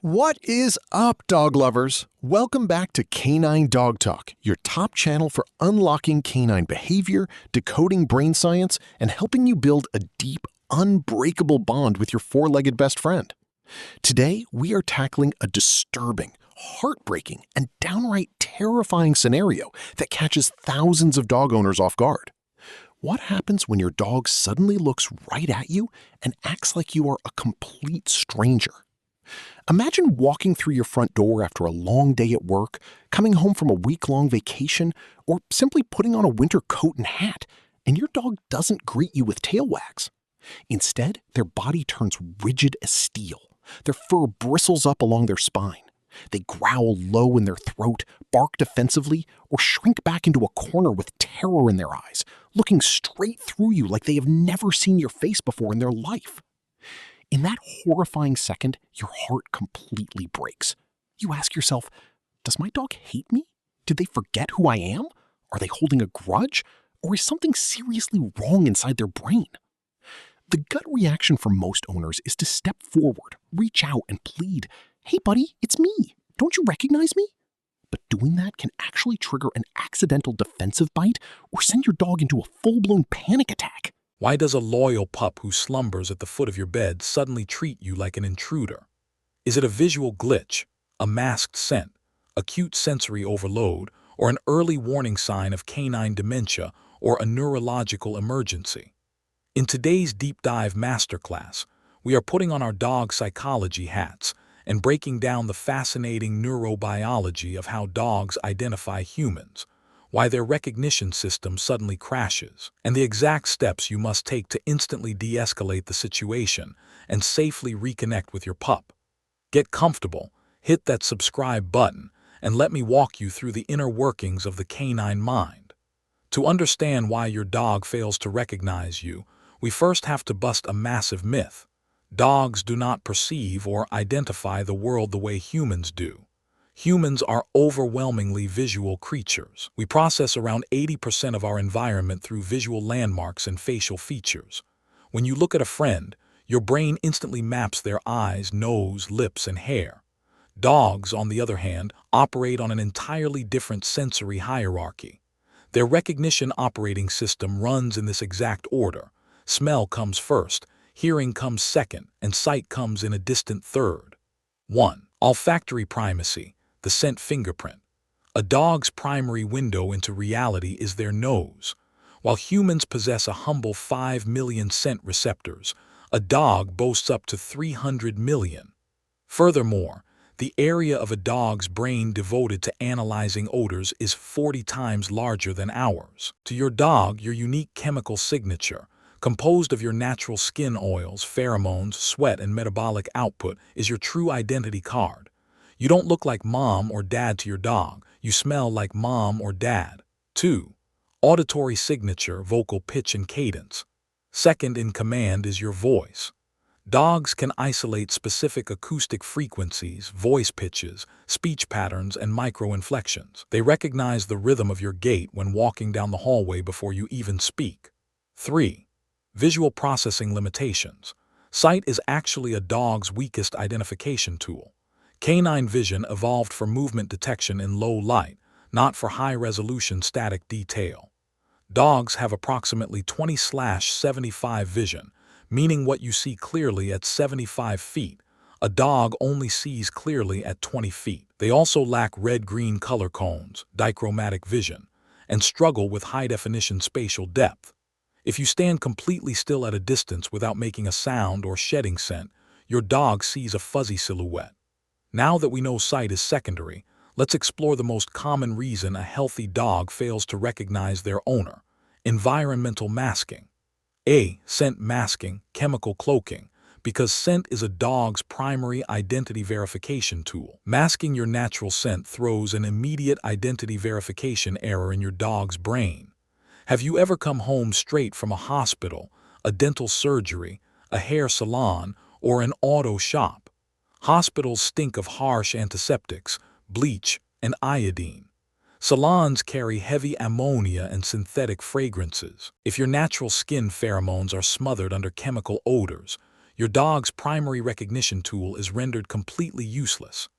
What is up, dog lovers? Welcome back to Canine Dog Talk, your top channel for unlocking canine behavior, decoding brain science, and helping you build a deep, unbreakable bond with your four-legged best friend. Today, we are tackling a disturbing, heartbreaking, and downright terrifying scenario that catches thousands of dog owners off guard. What happens when your dog suddenly looks right at you and acts like you are a complete stranger? Imagine walking through your front door after a long day at work, coming home from a week-long vacation, or simply putting on a winter coat and hat, and your dog doesn't greet you with tail wags. Instead, their body turns rigid as steel. Their fur bristles up along their spine. They growl low in their throat, bark defensively, or shrink back into a corner with terror in their eyes, looking straight through you like they have never seen your face before in their life. In that horrifying second, your heart completely breaks. You ask yourself, does my dog hate me? Did they forget who I am? Are they holding a grudge? Or is something seriously wrong inside their brain? The gut reaction for most owners is to step forward, reach out, and plead, "Hey buddy, it's me. Don't you recognize me?" But doing that can actually trigger an accidental defensive bite or send your dog into a full-blown panic attack. Why does a loyal pup who slumbers at the foot of your bed suddenly treat you like an intruder? Is it a visual glitch, a masked scent, acute sensory overload, or an early warning sign of canine dementia or a neurological emergency? In today's deep dive masterclass, we are putting on our dog psychology hats and breaking down the fascinating neurobiology of how dogs identify humans, why their recognition system suddenly crashes, and the exact steps you must take to instantly de-escalate the situation and safely reconnect with your pup. Get comfortable, hit that subscribe button, and let me walk you through the inner workings of the canine mind. To understand why your dog fails to recognize you, we first have to bust a massive myth. Dogs do not perceive or identify the world the way humans do. Humans are overwhelmingly visual creatures. We process around 80% of our environment through visual landmarks and facial features. When you look at a friend, your brain instantly maps their eyes, nose, lips, and hair. Dogs, on the other hand, operate on an entirely different sensory hierarchy. Their recognition operating system runs in this exact order. Smell comes first, hearing comes second, and sight comes in a distant third. 1. Olfactory primacy. The scent fingerprint. A dog's primary window into reality is their nose. While humans possess a humble 5 million scent receptors, a dog boasts up to 300 million. Furthermore, the area of a dog's brain devoted to analyzing odors is 40 times larger than ours. To your dog, your unique chemical signature, composed of your natural skin oils, pheromones, sweat, and metabolic output, is your true identity card. You don't look like mom or dad to your dog. You smell like mom or dad. 2. Auditory signature, vocal pitch and cadence. Second in command is your voice. Dogs can isolate specific acoustic frequencies, voice pitches, speech patterns, and micro-inflections. They recognize the rhythm of your gait when walking down the hallway before you even speak. 3. Visual processing limitations. Sight is actually a dog's weakest identification tool. Canine vision evolved for movement detection in low light, not for high-resolution static detail. Dogs have approximately 20/75 vision, meaning what you see clearly at 75 feet, a dog only sees clearly at 20 feet. They also lack red-green color cones, dichromatic vision, and struggle with high-definition spatial depth. If you stand completely still at a distance without making a sound or shedding scent, your dog sees a fuzzy silhouette. Now that we know sight is secondary, let's explore the most common reason a healthy dog fails to recognize their owner: environmental masking. A. Scent masking, chemical cloaking. Because scent is a dog's primary identity verification tool. Masking your natural scent throws an immediate identity verification error in your dog's brain. Have you ever come home straight from a hospital, a dental surgery, a hair salon, or an auto shop? Hospitals stink of harsh antiseptics, bleach, and iodine. Salons carry heavy ammonia and synthetic fragrances. If your natural skin pheromones are smothered under chemical odors, your dog's primary recognition tool is rendered completely useless.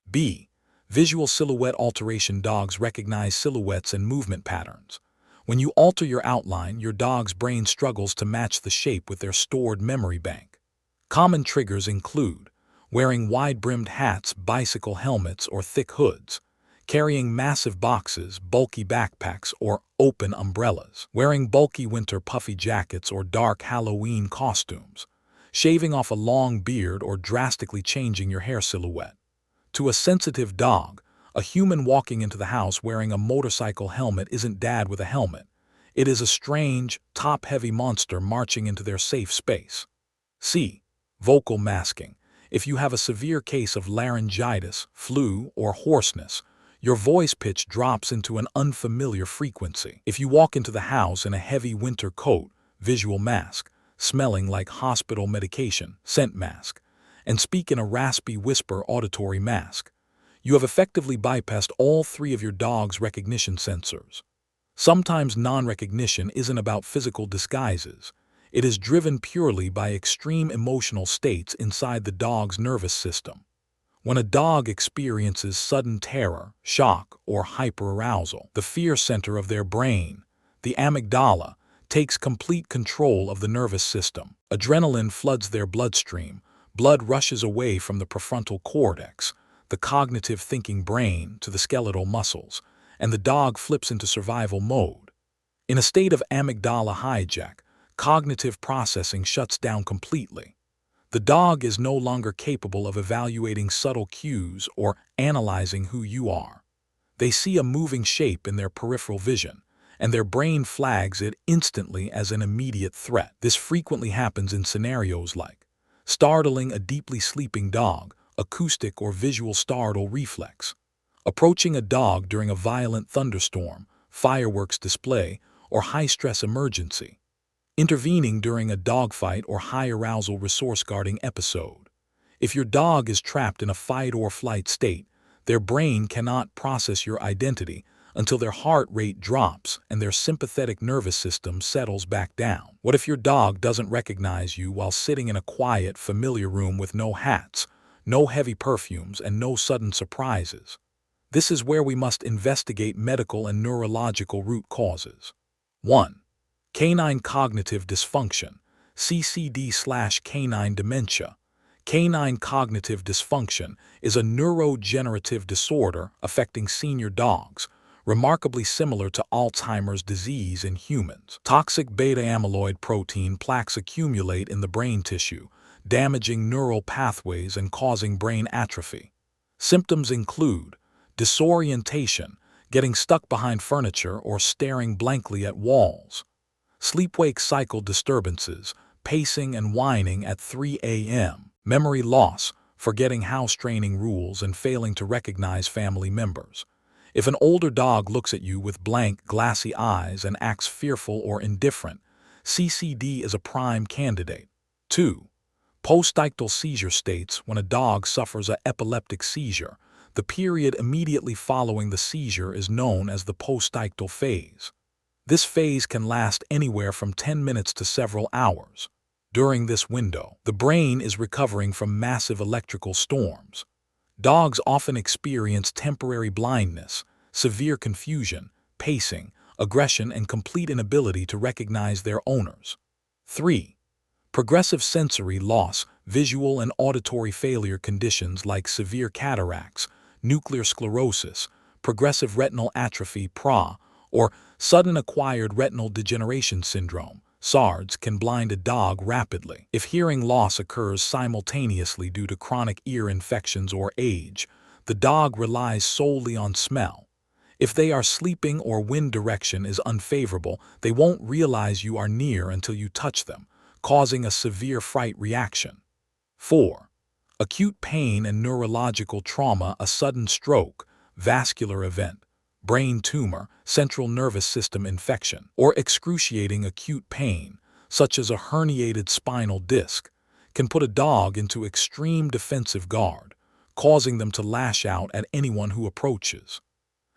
B. Visual silhouette alteration. Dogs recognize silhouettes and movement patterns. When you alter your outline, your dog's brain struggles to match the shape with their stored memory bank. Common triggers include wearing wide-brimmed hats, bicycle helmets, or thick hoods, carrying massive boxes, bulky backpacks, or open umbrellas, wearing bulky winter puffy jackets or dark Halloween costumes, shaving off a long beard, or drastically changing your hair silhouette. To a sensitive dog, a human walking into the house wearing a motorcycle helmet isn't dad with a helmet. It is a strange, top-heavy monster marching into their safe space. C. Vocal masking. If you have a severe case of laryngitis, flu, or hoarseness, your voice pitch drops into an unfamiliar frequency. If you walk into the house in a heavy winter coat, visual mask, smelling like hospital medication, scent mask, and speak in a raspy whisper, auditory mask, you have effectively bypassed all three of your dog's recognition sensors. Sometimes non-recognition isn't about physical disguises. It is driven purely by extreme emotional states inside the dog's nervous system. When a dog experiences sudden terror, shock, or hyperarousal, the fear center of their brain, the amygdala, takes complete control of the nervous system. Adrenaline floods their bloodstream, blood rushes away from the prefrontal cortex, the cognitive thinking brain, to the skeletal muscles, and the dog flips into survival mode. In a state of amygdala hijack, cognitive processing shuts down completely. The dog is no longer capable of evaluating subtle cues or analyzing who you are. They see a moving shape in their peripheral vision, and their brain flags it instantly as an immediate threat. This frequently happens in scenarios like startling a deeply sleeping dog, acoustic or visual startle reflex, approaching a dog during a violent thunderstorm, fireworks display, or high-stress emergency, intervening during a dogfight or high-arousal resource-guarding episode. If your dog is trapped in a fight-or-flight state, their brain cannot process your identity until their heart rate drops and their sympathetic nervous system settles back down. What if your dog doesn't recognize you while sitting in a quiet, familiar room with no hats, no heavy perfumes, and no sudden surprises? This is where we must investigate medical and neurological root causes. 1. Canine Cognitive Dysfunction, CCD/canine dementia. Canine cognitive dysfunction is a neurodegenerative disorder affecting senior dogs, remarkably similar to Alzheimer's disease in humans. Toxic beta-amyloid protein plaques accumulate in the brain tissue, damaging neural pathways and causing brain atrophy. Symptoms include disorientation, getting stuck behind furniture or staring blankly at walls, sleep-wake cycle disturbances, pacing and whining at 3 a.m., memory loss, forgetting house training rules and failing to recognize family members. If an older dog looks at you with blank, glassy eyes and acts fearful or indifferent, CCD is a prime candidate. 2. Post-Ictal seizure states. When a dog suffers an epileptic seizure, the period immediately following the seizure is known as the post-ictal phase. This phase can last anywhere from 10 minutes to several hours. During this window, the brain is recovering from massive electrical storms. Dogs often experience temporary blindness, severe confusion, pacing, aggression, and complete inability to recognize their owners. 3. Progressive sensory loss, visual and auditory failure. Conditions like severe cataracts, nuclear sclerosis, progressive retinal atrophy (PRA), or sudden acquired retinal degeneration syndrome (SARDS) can blind a dog rapidly. If hearing loss occurs simultaneously due to chronic ear infections or age, the dog relies solely on smell. If they are sleeping or wind direction is unfavorable, they won't realize you are near until you touch them, causing a severe fright reaction. 4. Acute pain and neurological trauma. A sudden stroke, vascular event, brain tumor, central nervous system infection, or excruciating acute pain, such as a herniated spinal disc, can put a dog into extreme defensive guard, causing them to lash out at anyone who approaches.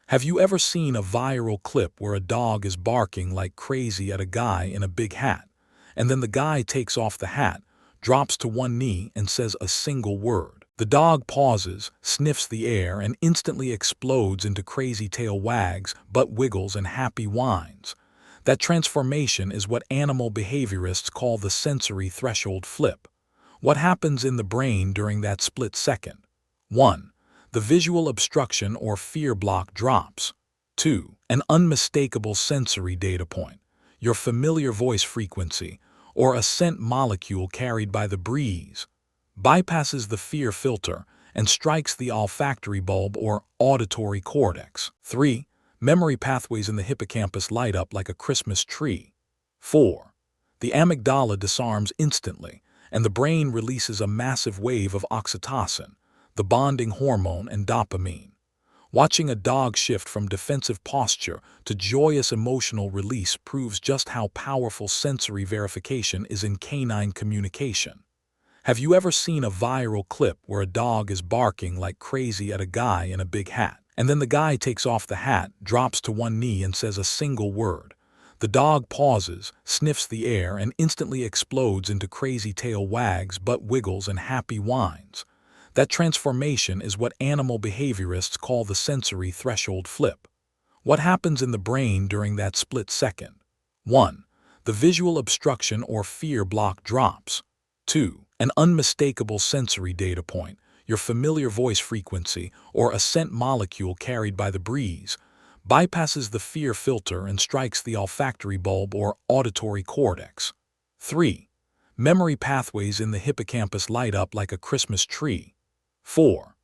Have you ever seen a viral clip where a dog is barking like crazy at a guy in a big hat, and then the guy takes off the hat, drops to one knee and says a single word. The dog pauses, sniffs the air, and instantly explodes into crazy tail wags, butt wiggles, and happy whines. That transformation is what animal behaviorists call the sensory threshold flip. What happens in the brain during that split second? 1. The visual obstruction or fear block drops. 2. An unmistakable sensory data point, your familiar voice frequency, or a scent molecule carried by the breeze, bypasses the fear filter and strikes the olfactory bulb or auditory cortex. 3. Memory pathways in the hippocampus light up like a Christmas tree. 4. The amygdala disarms instantly, and the brain releases a massive wave of oxytocin, the bonding hormone, and dopamine. Watching a dog shift from defensive posture to joyous emotional release proves just how powerful sensory verification is in canine communication. Have you ever seen a viral clip where a dog is barking like crazy at a guy in a big hat, and then the guy takes off the hat, drops to one knee, and says a single word? The dog pauses, sniffs the air, and instantly explodes into crazy tail wags, butt wiggles, and happy whines. That transformation is what animal behaviorists call the sensory threshold flip. What happens in the brain during that split second? 1. The visual obstruction or fear block drops. 2. An unmistakable sensory data point, your familiar voice frequency, or a scent molecule carried by the breeze, bypasses the fear filter and strikes the olfactory bulb or auditory cortex. 3. Memory pathways in the hippocampus light up like a Christmas tree. 4.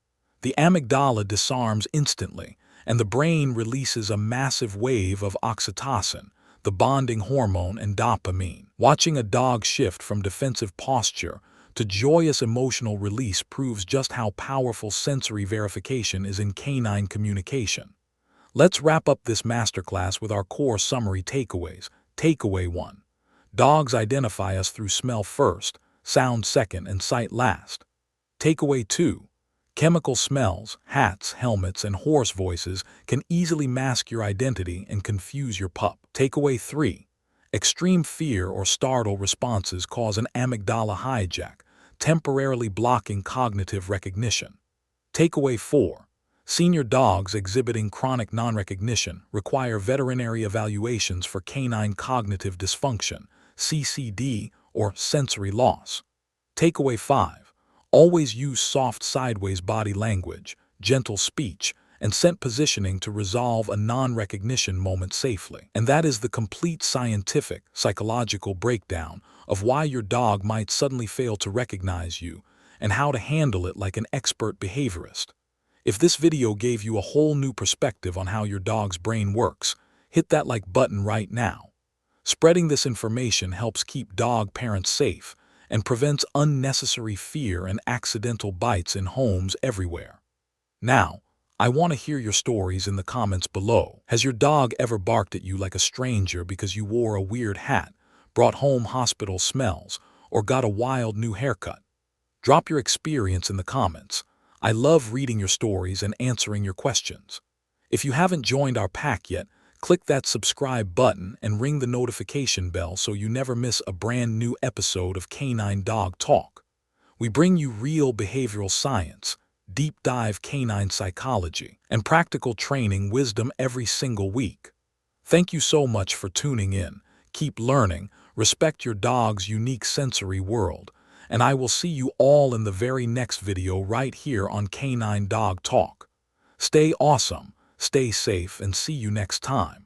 The amygdala disarms instantly, and the brain releases a massive wave of oxytocin, the bonding hormone, and dopamine. Watching a dog shift from defensive posture to joyous emotional release proves just how powerful sensory verification is in canine communication. Let's wrap up this masterclass with our core summary takeaways. Takeaway 1. Dogs identify us through smell first, sound second, and sight last. Takeaway 2. Chemical smells, hats, helmets, and hoarse voices can easily mask your identity and confuse your pup. Takeaway 3. Extreme fear or startle responses cause an amygdala hijack, temporarily blocking cognitive recognition. Takeaway 4. Senior dogs exhibiting chronic non-recognition require veterinary evaluations for canine cognitive dysfunction, CCD, or sensory loss. Takeaway 5. Always use soft sideways body language, gentle speech, and scent positioning to resolve a non-recognition moment safely. And that is the complete scientific, psychological breakdown of why your dog might suddenly fail to recognize you and how to handle it like an expert behaviorist. If this video gave you a whole new perspective on how your dog's brain works, hit that like button right now. Spreading this information helps keep dog parents safe and prevents unnecessary fear and accidental bites in homes everywhere. Now, I want to hear your stories in the comments below. Has your dog ever barked at you like a stranger because you wore a weird hat, brought home hospital smells, or got a wild new haircut? Drop your experience in the comments. I love reading your stories and answering your questions. If you haven't joined our pack yet, click that subscribe button and ring the notification bell so you never miss a brand new episode of Canine Dog Talk. We bring you real behavioral science, deep dive canine psychology, and practical training wisdom every single week. Thank you so much for tuning in. Keep learning, respect your dog's unique sensory world, and I will see you all in the very next video right here on Canine Dog Talk. Stay awesome, stay safe, and see you next time.